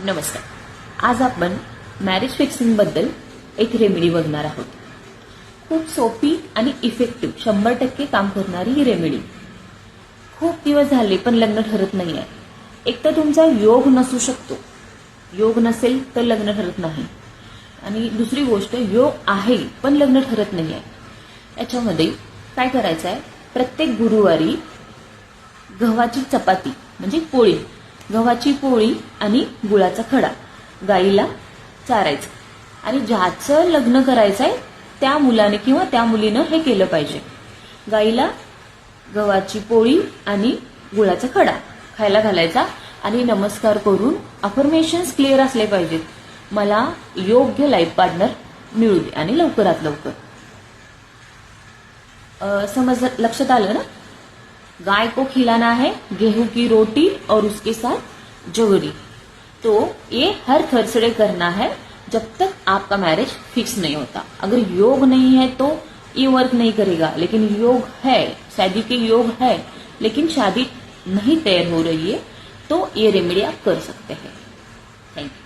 नमस्कार. आज आपण मॅरेज फिक्सिंग बद्दल एक रेमेडी बघणार आहोत. खूप सोपी आणि इफेक्टिव्ह 100% काम करणारी ही रेमेडी. खूप दिवस झाले पण लग्न ठरत नाही आहे. एक तर तुमचा योग नसू शकतो, योग नसेल तर लग्न ठरत नाही, आणि दुसरी गोष्ट योग आहे पण लग्न ठरत नाही आहे. याच्यामध्ये काय करायचं आहे, प्रत्येक गुरुवारी गव्हाची चपाती म्हणजे पोळी, गव्हाची पोळी आणि गुळाचा खडा गाईला चारायचं, आणि ज्याचं लग्न करायचं आहे त्या मुलाने किंवा त्या मुलीनं हे केलं पाहिजे. गाईला गव्हाची पोळी आणि गुळाचा खडा खायला घालायचा आणि नमस्कार करून अफर्मेशन्स क्लिअर असले पाहिजेत, मला योग्य लाईफ पार्टनर मिळू दे आणि लवकरात लवकर. समज लक्षात आलं ना. गाय को खिलाना है गेहूं की रोटी और उसके साथ जवरी. तो ये हर थर्सडे करना है जब तक आपका मैरिज फिक्स नहीं होता. अगर योग नहीं है तो ये वर्क नहीं करेगा, लेकिन योग है, शादी के योग है, लेकिन शादी नहीं तैयार हो रही है, तो ये रेमेडी आप कर सकते हैं. Thank you.